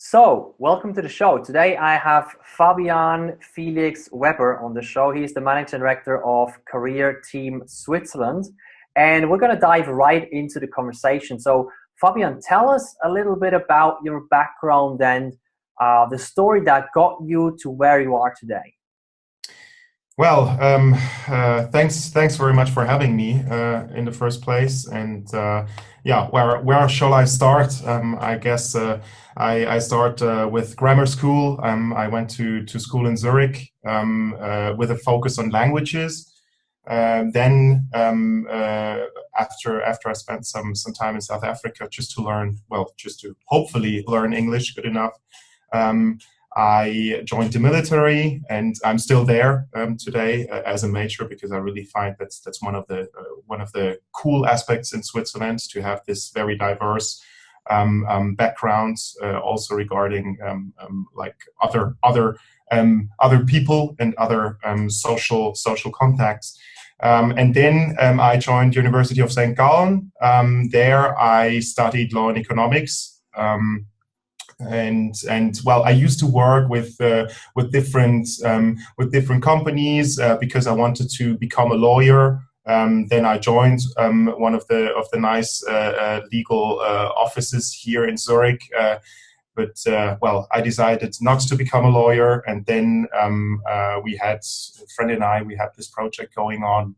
So, welcome to the show. Today I have Fabian Felix Weber on the show. He's the Managing Director of CareerTeam Switzerland. And we're going to dive right into the conversation. So, Fabian, tell us a little bit about your background and the story that got you to where you are today. Well, thanks very much for having me in the first place. And yeah, where shall I start? I guess I start with grammar school. I went to school in Zurich with a focus on languages. Then after I spent some time in South Africa just to learn, well, just to hopefully learn English good enough. I joined the military, and I'm still there today as a major, because I really find that's one of the cool aspects in Switzerland, to have this very diverse backgrounds, also regarding like other people and other social contacts. And then I joined University of St. Gallen. There I studied law and economics. And well, I used to work with different companies because I wanted to become a lawyer. Then I joined one of the nice legal offices here in Zurich. But well, I decided not to become a lawyer, and then we had a friend and I. We had this project going on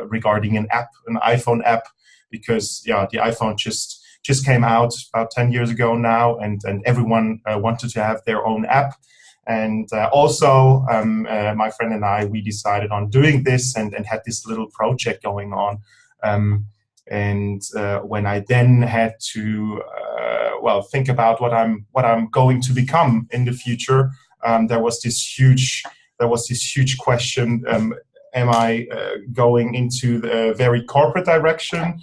regarding an iPhone app, because yeah, the iPhone just came out about 10 years ago now, and everyone wanted to have their own app. And also, my friend and I, we decided on doing this and had this little project going on. And when I then had to, well, think about what I'm going to become in the future, there was this huge question: am I going into the very corporate direction?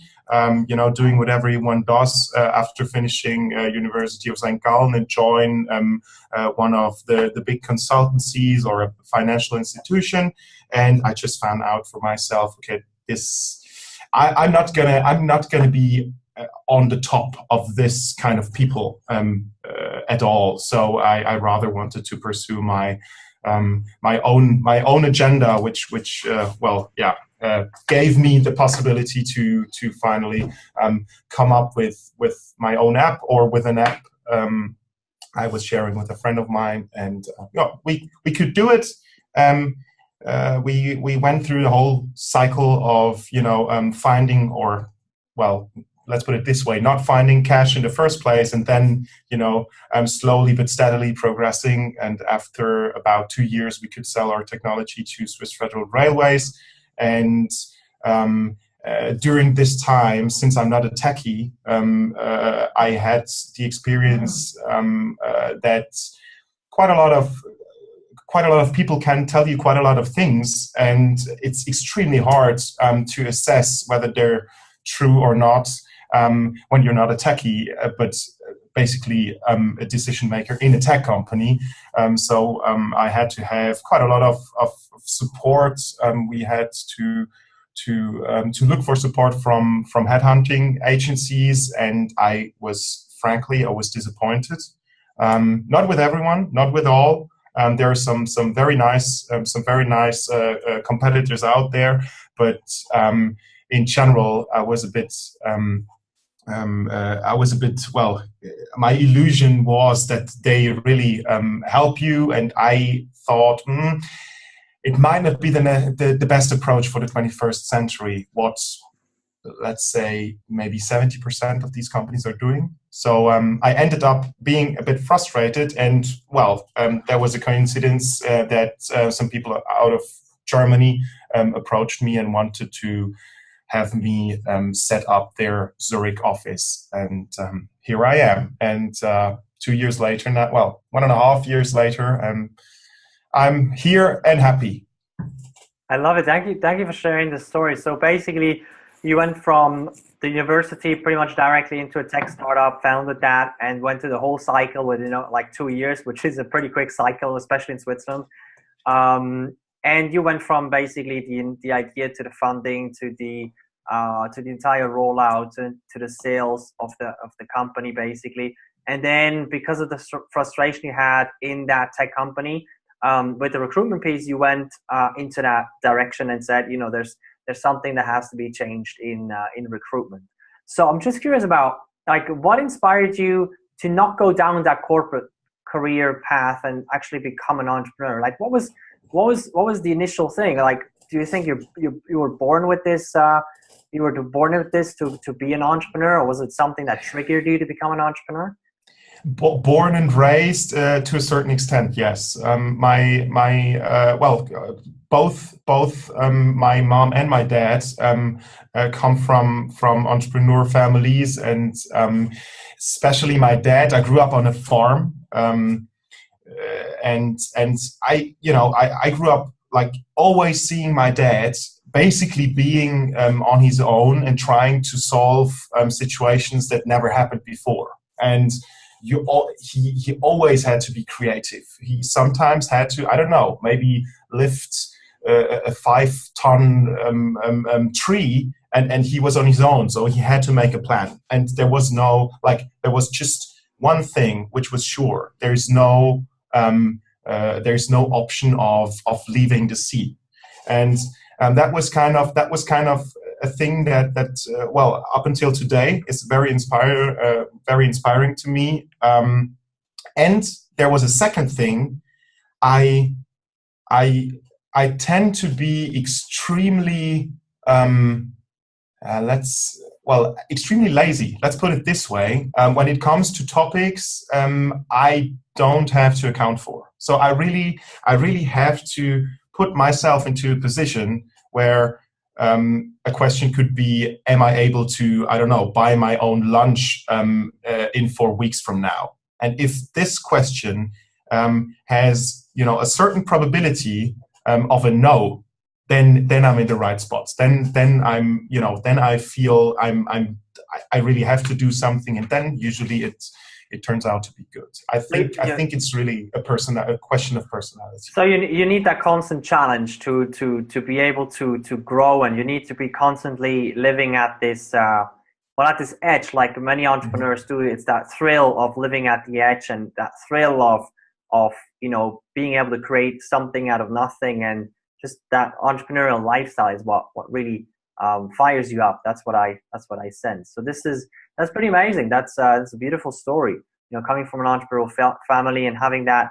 Doing what everyone does after finishing University of St. Gallen, and join one of the big consultancies or a financial institution. And I just found out for myself, okay, I'm not gonna be on the top of this kind of people at all. So I rather wanted to pursue my own agenda, which well, yeah. Gave me the possibility to finally come up with my own app, or with an app I was sharing with a friend of mine, and we could do it. We went through the whole cycle of finding, or well, let's put it this way, not finding cash in the first place, and then slowly but steadily progressing. And after about 2 years, we could sell our technology to Swiss Federal Railways. And during this time, since I'm not a techie, I had the experience that quite a lot of people can tell you quite a lot of things, and it's extremely hard to assess whether they're true or not when you're not a techie, but basically a decision maker in a tech company. So I had to have quite a lot of support. We had to look for support from headhunting agencies, and I was disappointed. Not with everyone, not with all. There are some very nice competitors out there, but in general, I was a bit. Well, my illusion was that they really help you, and I thought it might not be the best approach for the 21st century, what, let's say, maybe 70% of these companies are doing. So I ended up being a bit frustrated, and well, there was a coincidence that some people out of Germany approached me and wanted to have me set up their Zurich office. And here I am. And 2 years later, 1.5 years later, I'm here and happy. I love it. Thank you for sharing the story. So basically, you went from the university pretty much directly into a tech startup, founded that, and went through the whole cycle within like 2 years, which is a pretty quick cycle, especially in Switzerland. And you went from basically the idea to the funding to the entire rollout to the sales of the company, basically. And then because of the frustration you had in that tech company, with the recruitment piece, you went into that direction and said, there's something that has to be changed in recruitment. So I'm just curious about, like, what inspired you to not go down that corporate career path and actually become an entrepreneur? Like, what was the initial thing? Like, do you think you were born with this? You were born with this to be an entrepreneur, or was it something that triggered you to become an entrepreneur? Born and raised to a certain extent, yes. Both my mom and my dad come from entrepreneur families, and especially my dad. I grew up on a farm, and I grew up like always seeing my dad basically being on his own and trying to solve situations that never happened before. And he always had to be creative. He sometimes had to, I don't know, maybe lift a 5-ton tree, and he was on his own, so he had to make a plan. And there was just one thing which was sure: there's no option of leaving the sea. And that was kind of a thing that up until today is very inspiring to me. And there was a second thing. I tend to be extremely extremely lazy. Let's put it this way. When it comes to topics, I don't have to account for. So I really have to put myself into a position where a question could be, am I able to, I don't know, buy my own lunch in 4 weeks from now? And if this question has, a certain probability of a no, then I'm in the right spots. Then I'm, then I feel I really have to do something, and then usually it turns out to be good. I think it's really a question of personality. So you need that constant challenge to be able to grow, and you need to be constantly living at this at this edge, like many entrepreneurs do. It's that thrill of living at the edge, and that thrill of being able to create something out of nothing, and just that entrepreneurial lifestyle is what really fires you up. That's what I sense. So that's pretty amazing. That's a beautiful story. Coming from an entrepreneurial family and having that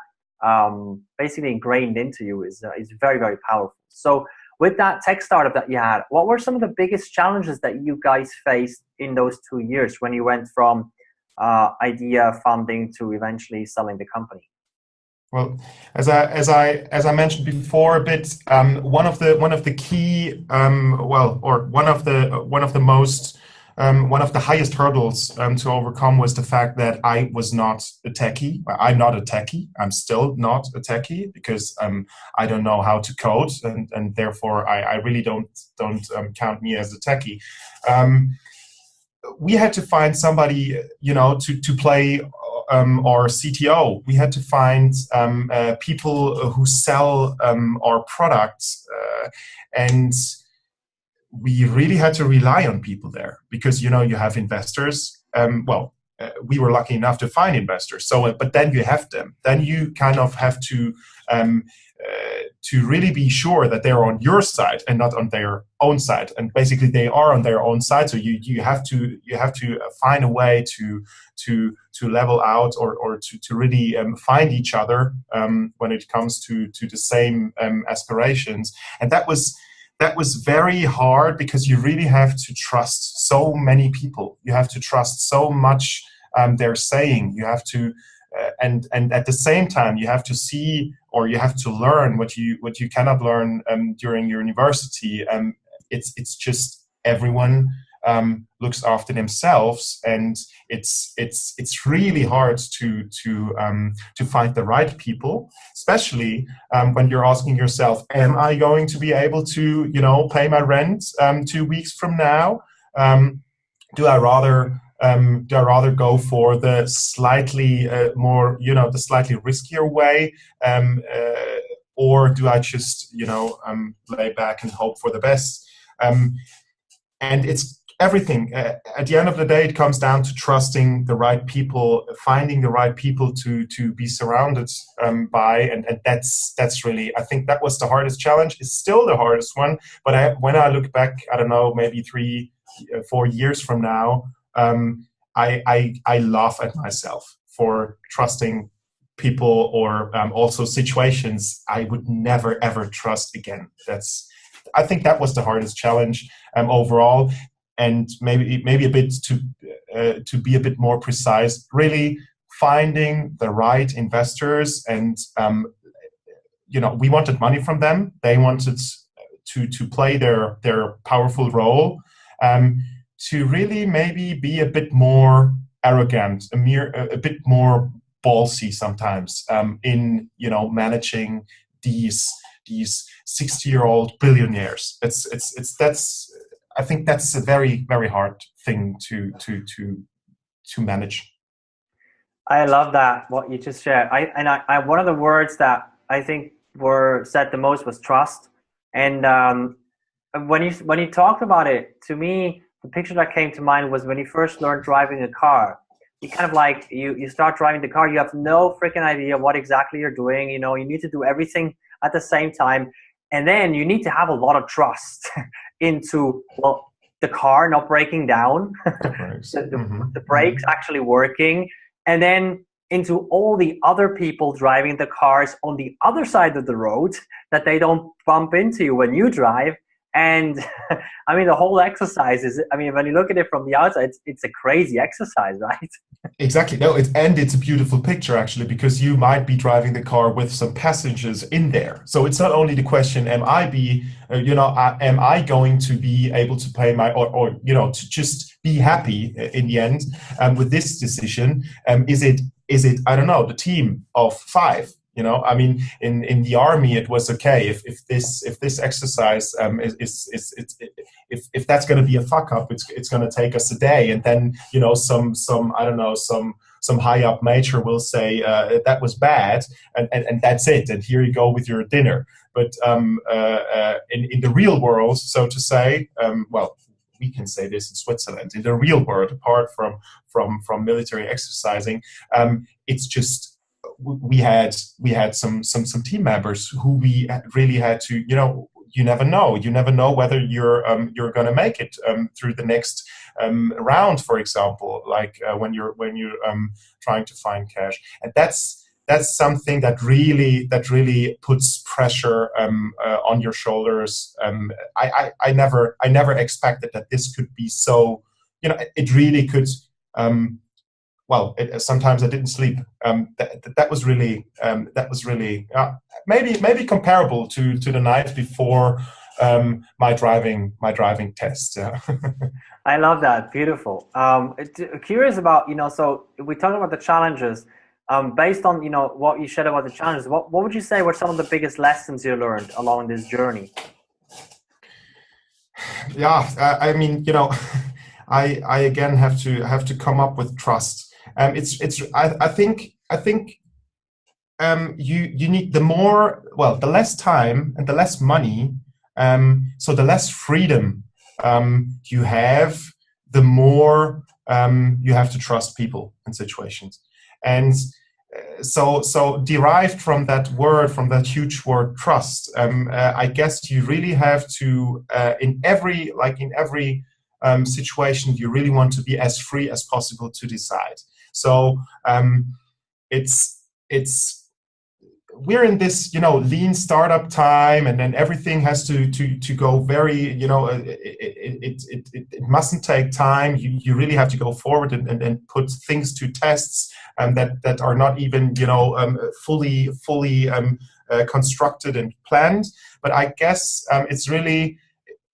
basically ingrained into you is very, very powerful. So with that tech startup that you had, what were some of the biggest challenges that you guys faced in those 2 years when you went from idea funding to eventually selling the company? Well, as I mentioned before a bit, one of the key one of the highest hurdles to overcome was the fact that I was not a techie. I'm not a techie. I'm still not a techie because I don't know how to code, and therefore I really don't count me as a techie. We had to find somebody, to play our CTO. We had to find people who sell our products, and we really had to rely on people there because you have investors. We were lucky enough to find investors. So, but then you have them. Then you kind of have to really be sure that they're on your side and not on their own side. And basically, they are on their own side. So you have to find a way to level out or to really find each other when it comes to the same aspirations. And that was very hard because you really have to trust so many people. You have to trust so much they're saying. You have to, and at the same time, you have to see or you have to learn what you cannot learn during your university. It's just everyone looks after themselves, and it's really hard to find the right people, especially when you're asking yourself, am I going to be able to pay my rent 2 weeks from now? Do I rather go for the slightly more the slightly riskier way, or do I just lay back and hope for the best? And everything. At the end of the day, it comes down to trusting the right people, finding the right people to be surrounded by, and that's really, I think that was the hardest challenge. It's still the hardest one, but when I look back, I don't know, maybe 3-4 years from now, I laugh at myself for trusting people, or also situations I would never ever trust again. I think that was the hardest challenge overall. And maybe a bit to be a bit more precise, really finding the right investors. And we wanted money from them. They wanted to play their powerful role, to really maybe be a bit more arrogant, a bit more ballsy sometimes, in managing these 60-year-old billionaires. I think that's a very, very hard thing to manage. I love that, what you just shared. I one of the words that I think were said the most was trust. And when you talked about it, to me, the picture that came to mind was when you first learned driving a car. You kind of like, you start driving the car, you have no freaking idea what exactly you're doing. You need to do everything at the same time. And then you need to have a lot of trust into, the car not breaking down, the brakes actually working, and then into all the other people driving the cars on the other side of the road, that they don't bump into you when you drive. And I mean, the whole exercise is, when you look at it from the outside, it's a crazy exercise, right? Exactly. No, it's a beautiful picture, actually, because you might be driving the car with some passengers in there. So it's not only the question, am I going to be able to pay my, or to just be happy in the end with this decision? Is it, I don't know, the team of 5? In the army, it was okay if this exercise if that's going to be a fuck up, it's going to take us a day, and then some I don't know, some high up major will say that was bad, and that's it, and here you go with your dinner. But in the real world, so to say, we can say this in Switzerland, in the real world, apart from military exercising, it's just, we had some team members who we really had to, you never know whether you're going to make it through the next round, for example, like when you're trying to find cash. And that's something that really puts pressure on your shoulders. I never expected that this could be so, it really could. Sometimes I didn't sleep. That was really maybe comparable to the night before my driving test. Yeah. I love that. Beautiful. Curious about, so we talked about the challenges. Based on what you shared about the challenges, what would you say were some of the biggest lessons you learned along this journey? Yeah, I again have to come up with trust. I think you need the less time and the less money, so the less freedom you have, the more you have to trust people and situations. And so derived from that word, from that huge word trust, I guess you really have to in every situation, you really want to be as free as possible to decide. So we're in this lean startup time, and then everything has to go very it mustn't take time. You really have to go forward and put things to tests that are not even fully constructed and planned. But I guess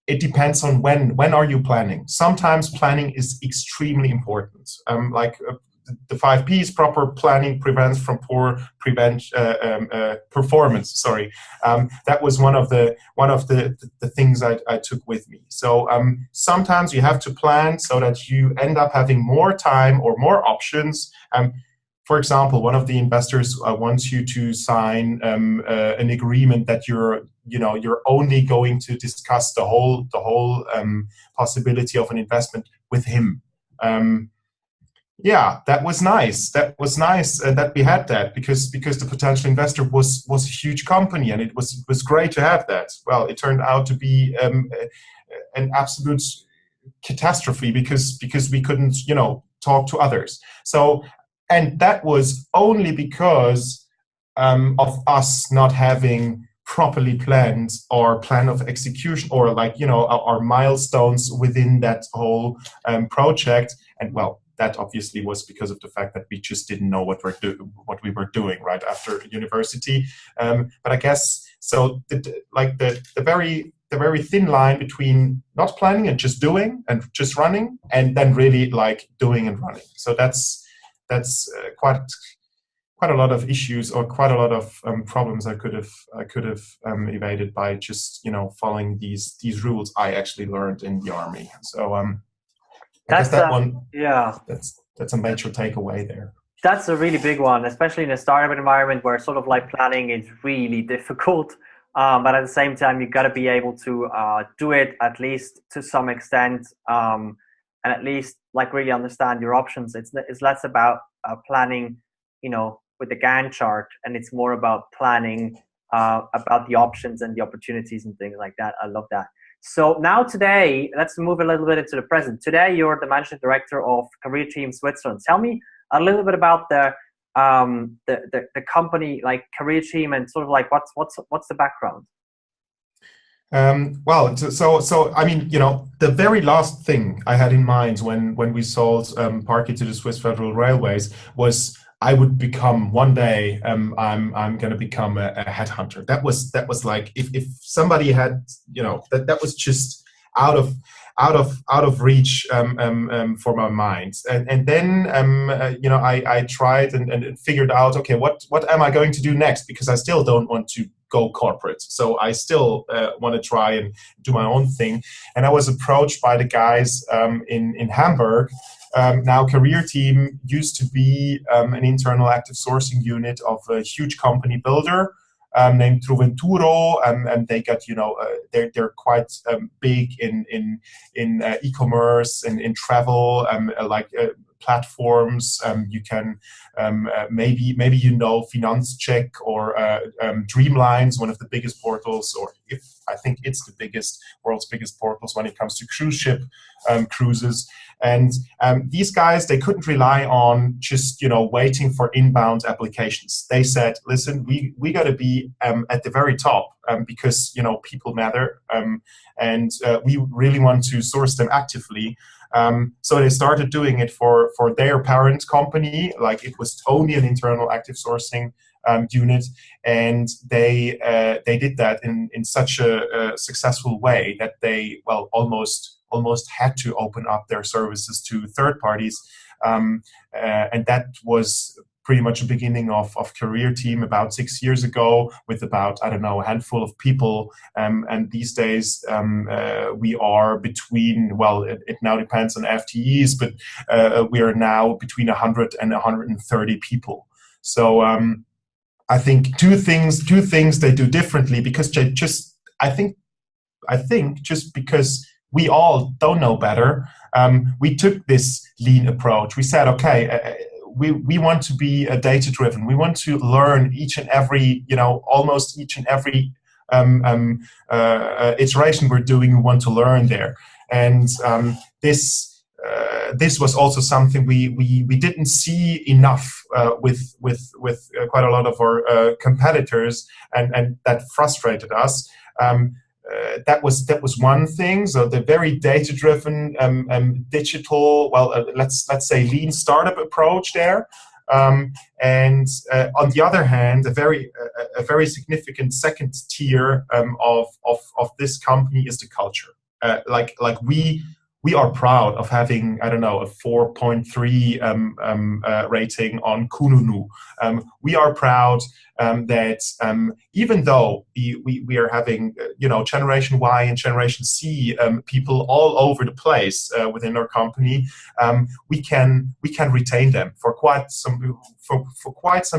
it depends on when are you planning. Sometimes planning is extremely important. The 5 Ps, proper planning prevents from poor performance. Sorry, that was one of the things I took with me. So sometimes you have to plan so that you end up having more time or more options. for example, one of the investors wants you to sign an agreement that you're only going to discuss the whole possibility of an investment with him. Yeah, that was nice. That was nice that we had that because the potential investor was a huge company, and it was great to have that. Well, it turned out to be an absolute catastrophe because we couldn't talk to others. So, and that was only because of us not having properly planned our plan of execution, or our milestones within that whole project. And well, that obviously was because of the fact that we just didn't know what we were doing right after university. But I guess so. The very thin line between not planning and just doing and just running, and then really like doing and running. So that's quite a lot of issues, or quite a lot of problems I could have evaded by just following these rules I actually learned in the army. So I guess that one, yeah, that's a major takeaway there. That's a really big one, especially in a startup environment where sort of like planning is really difficult. But at the same time, you've got to be able to do it at least to some extent, and at least like really understand your options. It's less about planning, with the Gantt chart, and it's more about planning about the options and the opportunities and things like that. I love that. So now today, let's move a little bit into the present. Today, you're the managing director of CareerTeam Switzerland. Tell me a little bit about the company, like CareerTeam, and sort of like what's the background? Well, so I mean, the very last thing I had in mind when we sold Parky to the Swiss Federal Railways was I would become one day. I'm going to become a headhunter. That was like if somebody had that was just out of reach for my mind. And then I tried and figured out, okay, what am I going to do next? Because I still don't want to go corporate. So I still want to try and do my own thing. And I was approached by the guys in Hamburg. Now, CareerTeam used to be an internal active sourcing unit of a huge company builder named Truventuro, and they got they're quite big in e-commerce and in travel, platforms. You can maybe Finanzcheck or Dreamline's one of the biggest portals, or I think it's the world's biggest portals when it comes to cruise ship cruises. And these guys, they couldn't rely on just waiting for inbound applications. They said, listen, we got to be at the very top because people matter, and we really want to source them actively. So they started doing it for their parent company, like it was only an internal active sourcing unit, and they did that in such a successful way that they almost had to open up their services to third parties, and that was pretty much the beginning of CareerTeam about 6 years ago, with about, I don't know, a handful of people. And these days we are between, well, it now depends on FTEs, but we are now between 100 and 130 people. So I think two things they do differently, because I think just because we all don't know better, we took this lean approach. We said, okay, we want to be data-driven. We want to learn each and every, almost each and every iteration we're doing. We want to learn there, and this was also something we didn't see enough with quite a lot of our competitors, and that frustrated us. That was one thing. So the very data-driven, digital, let's say lean startup approach there, and on the other hand, a very significant second tier of this company is the culture. Like we we are proud of having, I don't know, a 4.3 rating on Kununu. We are proud that even though we are having, Generation Y and Generation C people all over the place within our company, we can retain them for quite some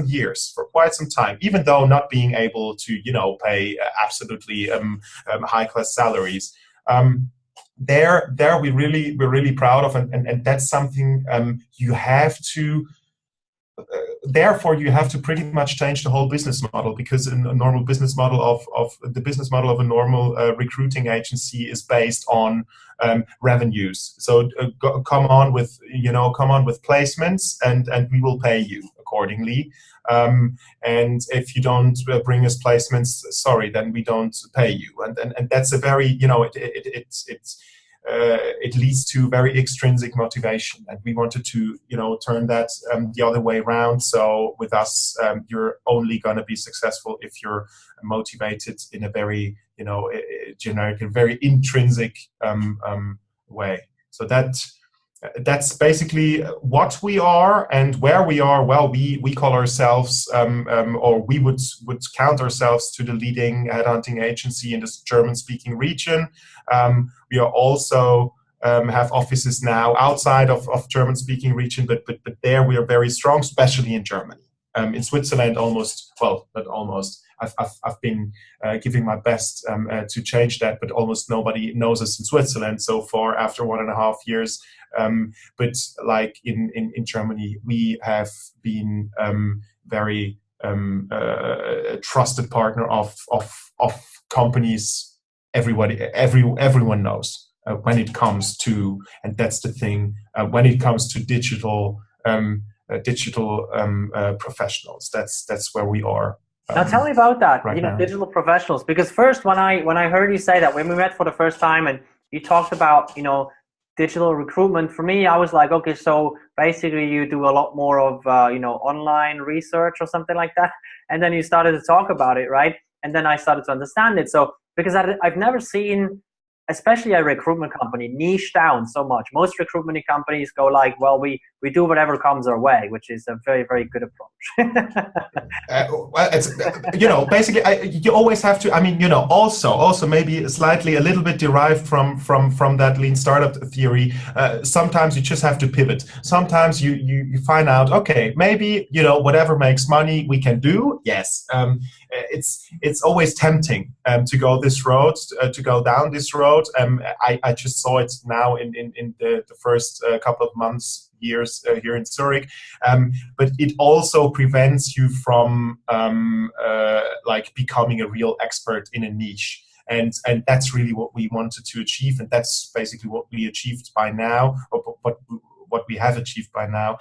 years, for quite some time, even though not being able to, pay absolutely high-class salaries. There we're really proud of, and that's something you have to. Therefore, you have to pretty much change the whole business model, because a normal business model of the business model of a normal recruiting agency is based on revenues. So come on with placements, and we will pay you accordingly. And if you don't bring us placements, sorry, then we don't pay you. And that's a very, it leads to very extrinsic motivation, and we wanted to turn that the other way around. So with us, you're only going to be successful if you're motivated in a very generic and very intrinsic way. So that's basically what we are and where we are. Well, we call ourselves, or we would count ourselves to the leading headhunting agency in this German-speaking region. We are also have offices now outside of German-speaking region, but there we are very strong, especially in Germany. In Switzerland, not almost. I've been giving my best to change that, but almost nobody knows us in Switzerland so far after 1.5 years. But like in Germany, we have been very trusted partner of companies. Everyone knows when it comes to, and that's the thing, when it comes to digital professionals. That's where we are. Now tell me about that, right now. Digital professionals. Because first, when I heard you say that, when we met for the first time, and you talked about digital recruitment, for me, I was like, okay, so basically you do a lot more of online research or something like that. And then you started to talk about it, right? And then I started to understand it. So because I've never seen, especially a recruitment company, niche down so much. Most recruitment companies go like, well, we do whatever comes our way, which is a very, very good approach. Well, it's, basically, you always have to, also maybe slightly a little bit derived from that lean startup theory. Sometimes you just have to pivot. Sometimes you find out, okay, maybe, whatever makes money we can do. Yes. It's always tempting to go this road, to go down this road. I just saw it now in the first couple of months, years here in Zurich, but it also prevents you from becoming a real expert in a niche. And that's really what we wanted to achieve, and that's basically what we achieved by now, or what we have achieved by now.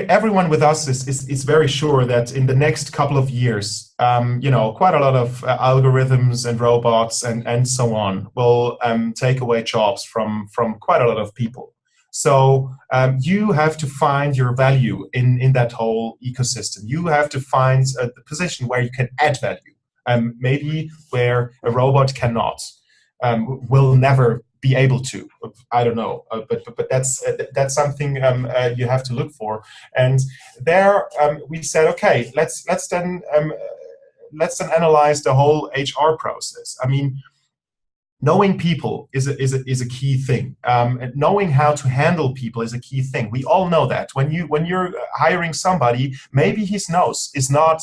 Everyone with us is very sure that in the next couple of years, quite a lot of algorithms and robots and so on will take away jobs from quite a lot of people. So you have to find your value in that whole ecosystem. You have to find the position where you can add value, maybe where a robot cannot, will never be able to. I don't know, but that's something you have to look for. And there we said, okay, let's then analyze the whole HR process. Knowing people is a key thing. And knowing how to handle people is a key thing. We all know that when you're hiring somebody, maybe his nose is not,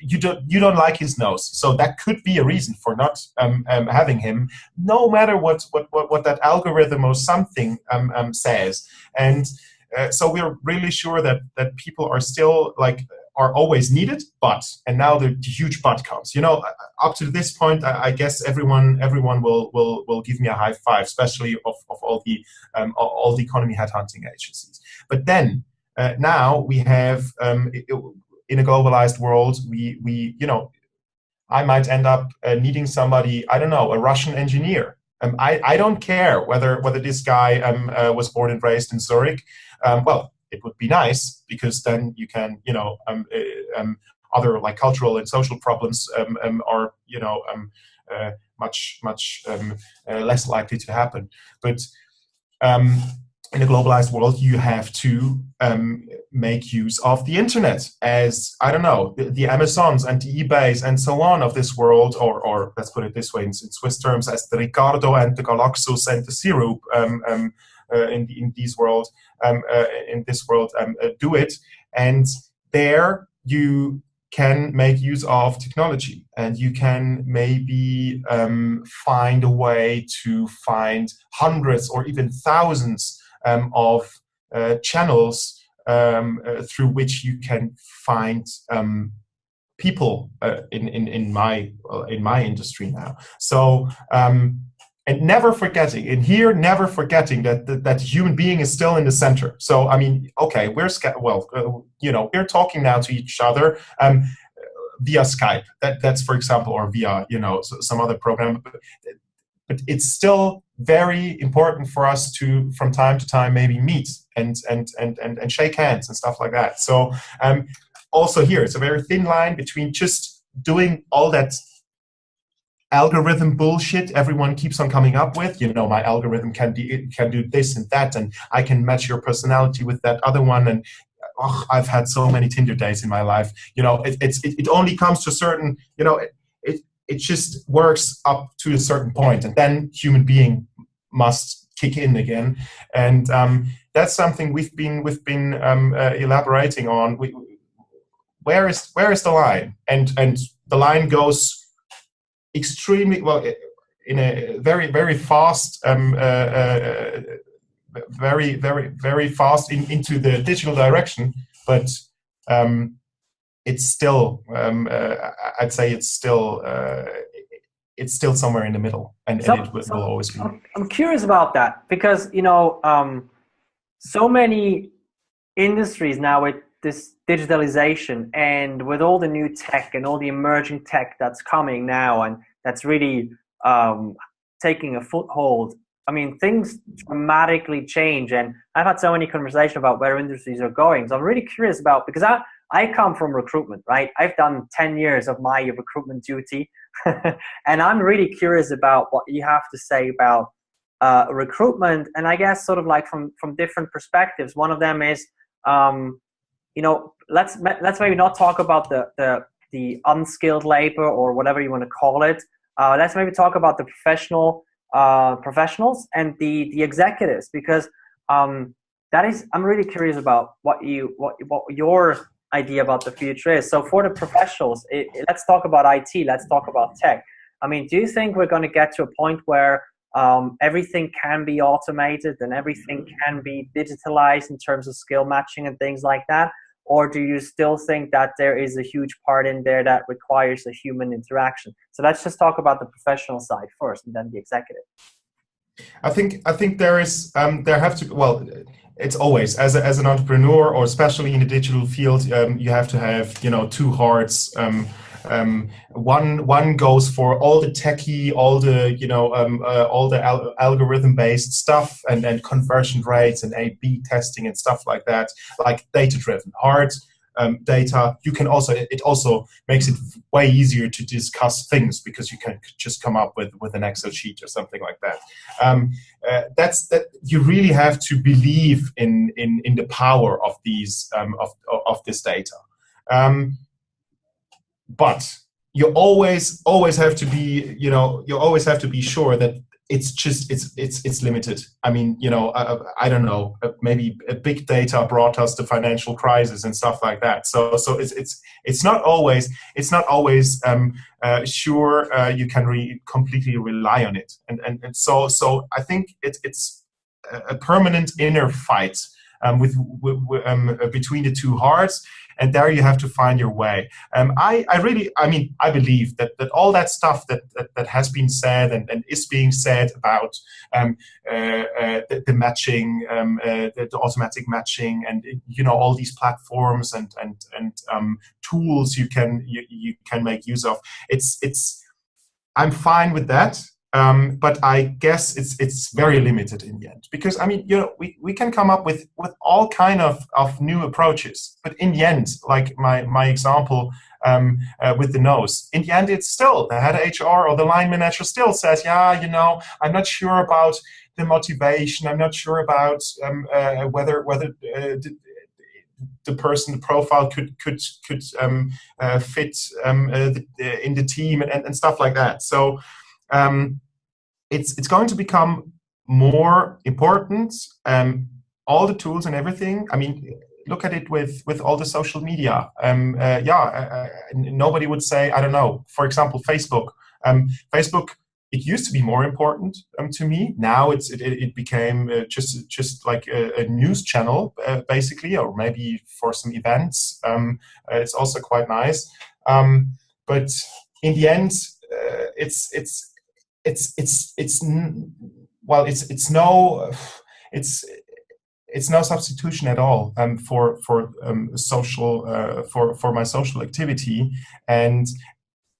you don't like his nose, so that could be a reason for not having him, no matter what that algorithm or something says. And so we're really sure that people are still are always needed, and now the huge but comes. Up to this point, I guess everyone will give me a high five, especially of all the economy headhunting agencies. But then now we have in a globalized world, we I might end up needing somebody, I don't know, a Russian engineer. I don't care whether this guy was born and raised in Zurich. Well, it would be nice, because then you can, other like cultural and social problems are, much less likely to happen. But in a globalized world, you have to make use of the internet as, I don't know, the Amazons and the eBays and so on of this world, or let's put it this way in Swiss terms, as the Ricardo and the Galaxus and the Syrup in this world do it. And there you can make use of technology, and you can maybe find a way to find hundreds or even thousands of channels through which you can find people in my industry now. So and never forgetting that that human being is still in the center. So I mean, okay, we're talking now to each other via Skype. That's for example, or via some other program. But it's still very important for us to, from time to time, maybe meet and shake hands and stuff like that. So also here, it's a very thin line between just doing all that algorithm bullshit everyone keeps on coming up with. My algorithm can do this and that, and I can match your personality with that other one. And I've had so many Tinder dates in my life. It only comes to a certain, it just works up to a certain point, and then human being must kick in again. And that's something we've been elaborating on. Where is the line? And the line goes extremely well in a very, very fast, very fast into the digital direction, but it's still, I'd say it's still somewhere in the middle, and it will always be. I'm curious about that, because so many industries now with this digitalization and with all the new tech and all the emerging tech that's coming now, and that's really taking a foothold. I mean, things dramatically change, and I've had so many conversations about where industries are going. So I'm really curious about, because I come from recruitment, right? I've done 10 years of my recruitment duty, and I'm really curious about what you have to say about recruitment, and I guess sort of like from different perspectives. One of them is, let's maybe not talk about the unskilled labor or whatever you want to call it. Let's maybe talk about the professionals and the executives, because I'm really curious about what your idea about the future is. So for the professionals, let's talk about IT, let's talk about tech. I mean, do you think we're going to get to a point where everything can be automated and everything can be digitalized in terms of skill matching and things like that? Or do you still think that there is a huge part in there that requires a human interaction? So let's just talk about the professional side first, and then the executive. I think there is it's always as an entrepreneur, or especially in the digital field, you have to have two hearts. One goes for all the techie, all the algorithm-based stuff, and conversion rates and A/B testing and stuff like that, like data-driven. Hard data. It also makes it way easier to discuss things, because you can just come up with an Excel sheet or something like that. That you really have to believe in the power of these of this data. But you always have to be, you always have to be sure that it's limited. I mean, I don't know, maybe big data brought us the financial crisis and stuff like that. So it's not always sure you can completely rely on it. And so I think it's a permanent inner fight between the two hearts. And there you have to find your way. I believe that all that stuff that has been said and is being said about the matching, the automatic matching, and all these platforms and tools you can make use of. I'm fine with that. But I guess it's very limited in the end, because I mean, we can come up with all kind of new approaches, but in the end, like my example with the nose, in the end, it's still the head of HR or the line manager still says, yeah, I'm not sure about the motivation, I'm not sure about whether the person, the profile could fit in the team and stuff like that. So it's going to become more important. All the tools and everything. I mean, look at it with all the social media. Nobody would say, I don't know. For example, Facebook. Facebook. It used to be more important to me. Now it became just like a news channel, basically, or maybe for some events. It's also quite nice. But in the end, it's no substitution at all for social for my social activity, and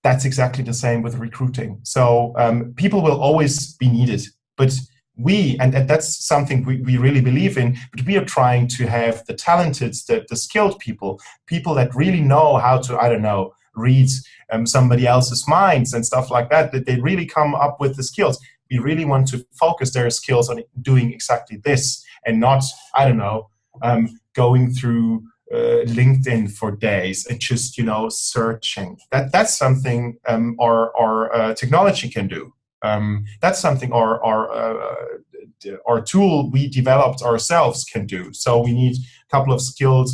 that's exactly the same with recruiting. So people will always be needed, but and that's something we really believe in, but we are trying to have the talented, the skilled people that really know how to, I don't know, read somebody else's minds and stuff like that they really come up with the skills. We really want to focus their skills on doing exactly this, and not, I don't know, going through LinkedIn for days and just, searching. That's something our technology can do. That's something our tool we developed ourselves can do. So we need a couple of skilled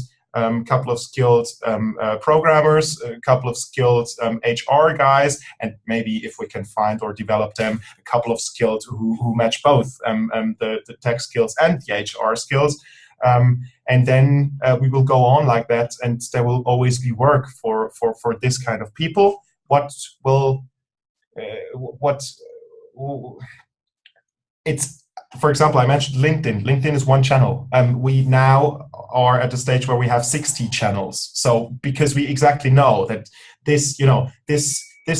programmers, a couple of skilled HR guys, and maybe if we can find or develop them, a couple of skilled who match both the tech skills and the HR skills. And then we will go on like that, and there will always be work for this kind of people. It's, for example, I mentioned LinkedIn. LinkedIn is one channel. We now are at a stage where we have 60 channels. So because we exactly know that this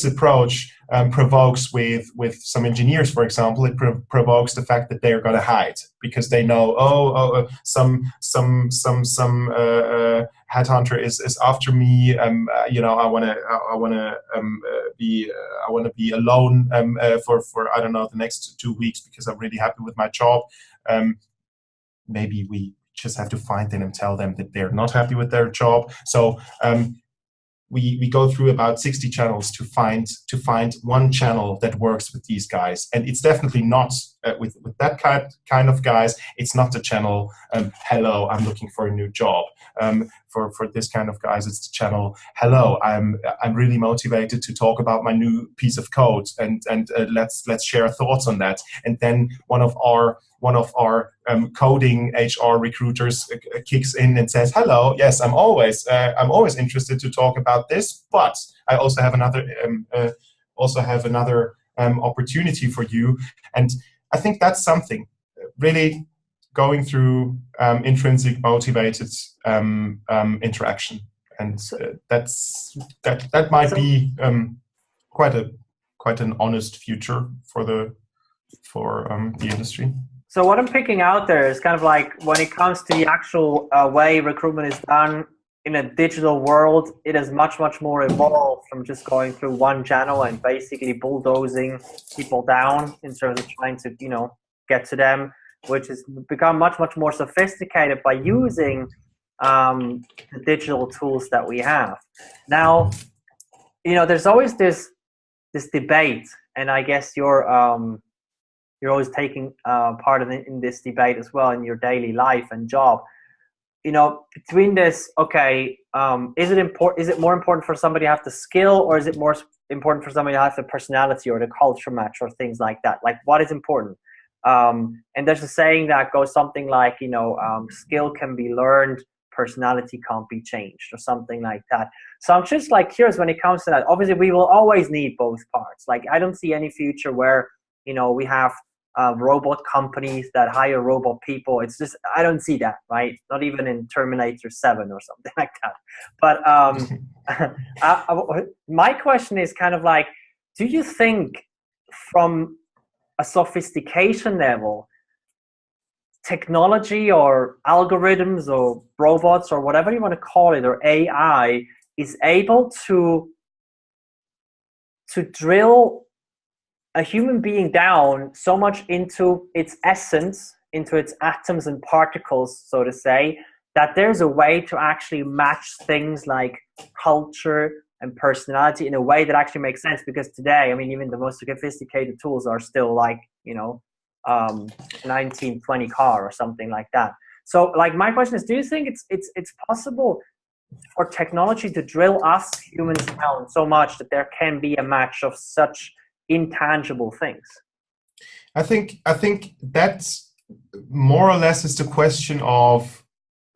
approach provokes with some engineers, for example, it provokes the fact that they are going to hide because they know, some headhunter is after me. I want to be alone for I don't know, the next 2 weeks because I'm really happy with my job. Maybe we just have to find them and tell them that they're not happy with their job. So we go through about 60 channels to find one channel that works with these guys, and it's definitely not with that kind of guys. It's not the channel. Hello, I'm looking for a new job. For this kind of guys, it's the channel. Hello, I'm really motivated to talk about my new piece of code, and let's share thoughts on that. And then one of our coding HR recruiters kicks in and says, "Hello, yes, I'm always interested to talk about this, but I also have another opportunity for you." And I think that's something really going through intrinsic motivated interaction, and that might be quite an honest future for the industry. So what I'm picking out there is kind of like when it comes to the actual way recruitment is done in a digital world, it is much more evolved from just going through one channel and basically bulldozing people down in terms of trying to get to them, which has become much more sophisticated by using the digital tools that we have. Now, there's always this debate, and I guess you're always taking part in this debate as well in your daily life and job. Between this, okay, is it more important for somebody to have the skill, or is it more important for somebody to have the personality or the culture match or things like that? Like, what is important? And there's a saying that goes something like, skill can be learned, personality can't be changed, or something like that. So I'm just like curious when it comes to that. Obviously, we will always need both parts. Like, I don't see any future where, we have robot companies that hire robot people. It's just, I don't see that, right? Not even in Terminator 7 or something like that. But my question is kind of like, do you think from a sophistication level, technology or algorithms or robots or whatever you want to call it, or AI, is able to drill a human being down so much into its essence, into its atoms and particles, so to say, that there's a way to actually match things like culture and personality in a way that actually makes sense. Because today, I mean, even the most sophisticated tools are still like, 1920 car or something like that. So like, my question is, do you think it's possible for technology to drill us humans down so much that there can be a match of such intangible things? I think that more or less is the question of,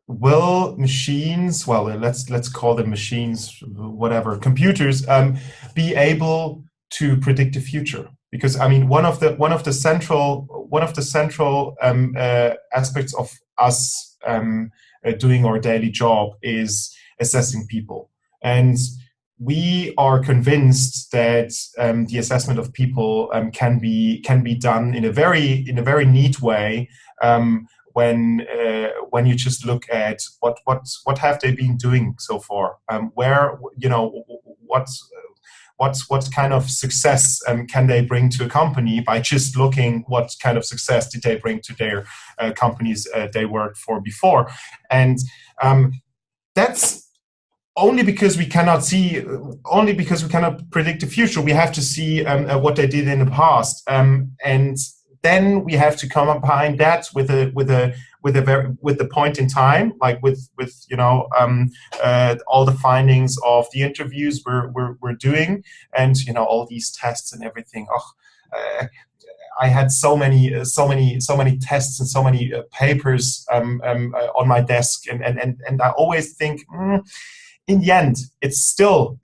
will machines, well, let's call them machines, whatever, computers, be able to predict the future? Because I mean, one of the central aspects of us doing our daily job is assessing people, and we are convinced that the assessment of people can be done in a very neat way when you just look at what have they been doing so far, where what kind of success can they bring to a company by just looking what kind of success did they bring to their companies they worked for before. And that's only because we cannot predict the future. We have to see what they did in the past, and then we have to come behind that with the point in time, like with all the findings of the interviews we're doing, and all these tests and everything. I had so many tests and so many papers on my desk, and I always think, in the end, it's still,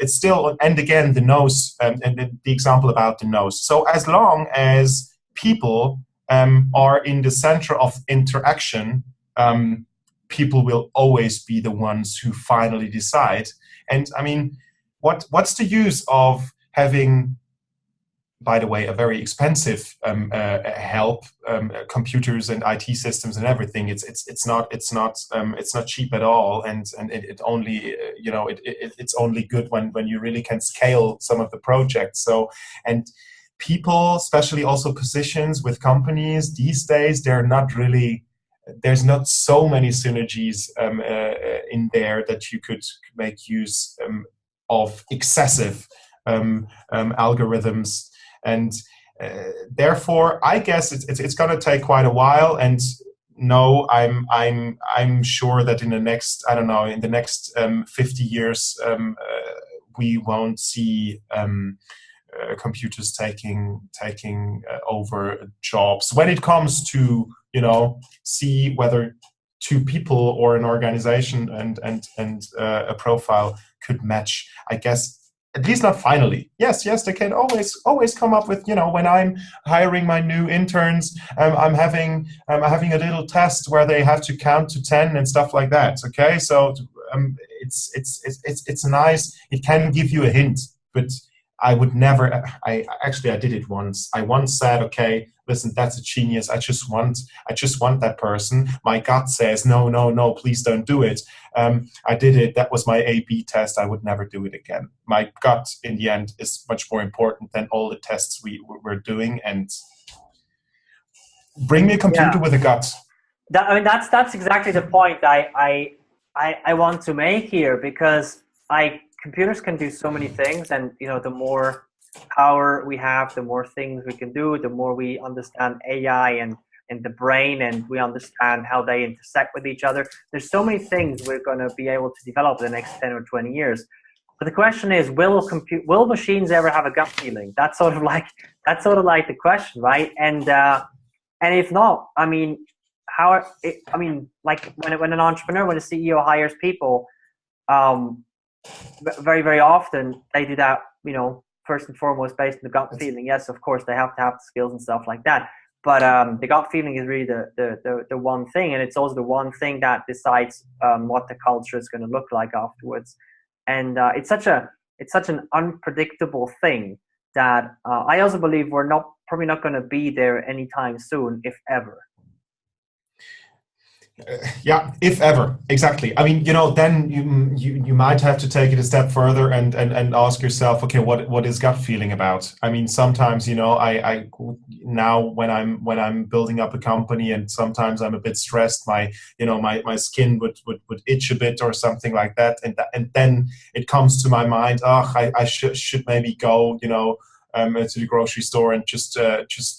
and again, the nose, and the example about the nose. So as long as people are in the center of interaction, people will always be the ones who finally decide. And I mean, what's the use of having, by the way, a very expensive help, computers and IT systems and everything? It's not cheap at all, and it only it's only good when you really can scale some of the projects. So, and people, especially also positions with companies these days, there's not so many synergies in there that you could make use of excessive algorithms. And therefore, I guess it's going to take quite a while. And no, I'm sure that in the next 50 years, we won't see computers taking over jobs. When it comes to see whether two people or an organization and a profile could match, I guess. At least not finally. Yes, they can always come up with, when I'm hiring my new interns, I'm having a little test where they have to count to 10 and stuff like that. Okay, so it's nice. It can give you a hint, but I would never. I did it once. I once said, okay, listen, that's a genius. I just want that person. My gut says, no, please don't do it. I did it. That was my A/B test. I would never do it again. My gut, in the end, is much more important than all the tests we're doing. And bring me a computer with a gut. That's exactly the point I want to make here, because computers can do so many things, and the more power we have, the more things we can do, the more we understand AI and the brain, and we understand how they intersect with each other. There's so many things we're going to be able to develop in the next 10 or 20 years. But the question is, will machines ever have a gut feeling? That's sort of like the question, right? And if not, I mean, like when an entrepreneur, when a CEO hires people, very, very often they do that, first and foremost based on the gut feeling. Yes, of course, they have to have the skills and stuff like that. But the gut feeling is really the one thing, and it's also the one thing that decides what the culture is going to look like afterwards. And it's such an unpredictable thing that I also believe we're not probably not going to be there anytime soon, if ever. Yeah, if ever, exactly. I mean, then you might have to take it a step further and ask yourself, okay, what is gut feeling about? I mean, sometimes, I now when I'm building up a company, and sometimes I'm a bit stressed, my skin would itch a bit or something like that, and then it comes to my mind, I should maybe go, to the grocery store and just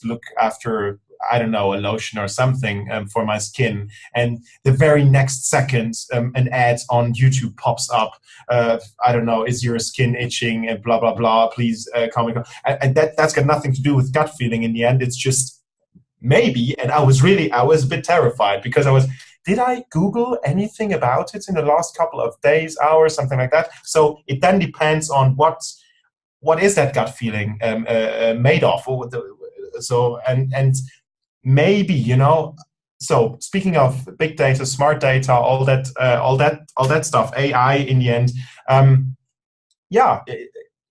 look after, I don't know, a lotion or something for my skin. And the very next second, an ad on YouTube pops up. I don't know, is your skin itching and blah, blah, blah, please comment. And that's got nothing to do with gut feeling in the end. It's just maybe. And I was a bit terrified because did I Google anything about it in the last couple of days, hours, something like that? So it then depends on what is that gut feeling made of? So, and maybe, so speaking of big data, smart data, all that stuff, AI in the end, yeah,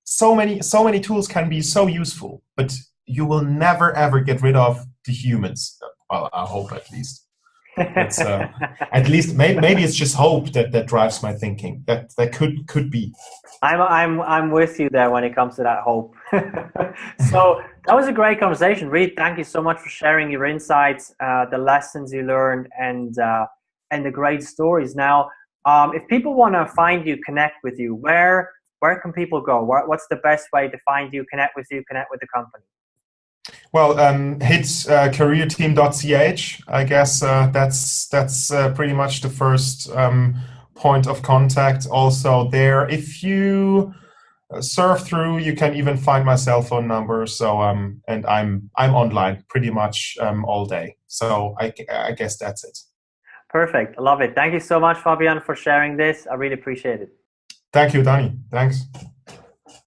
so many tools can be so useful, but you will never ever get rid of the humans. Well, I hope at least. It's, at least maybe it's just hope that drives my thinking. That could be. I'm with you there when it comes to that hope. So that was a great conversation. Really, thank you so much for sharing your insights, the lessons you learned, and the great stories. Now, if people want to find you, connect with you, where can people go? What's the best way to find you, connect with you, connect with the company? Well, hit CareerTeam.ch. I guess that's pretty much the first point of contact. Also there, if you surf through, you can even find my cell phone number. So and I'm online pretty much all day. So I guess that's it. Perfect. I love it. Thank you so much, Fabian, for sharing this. I really appreciate it. Thank you, Danny. Thanks.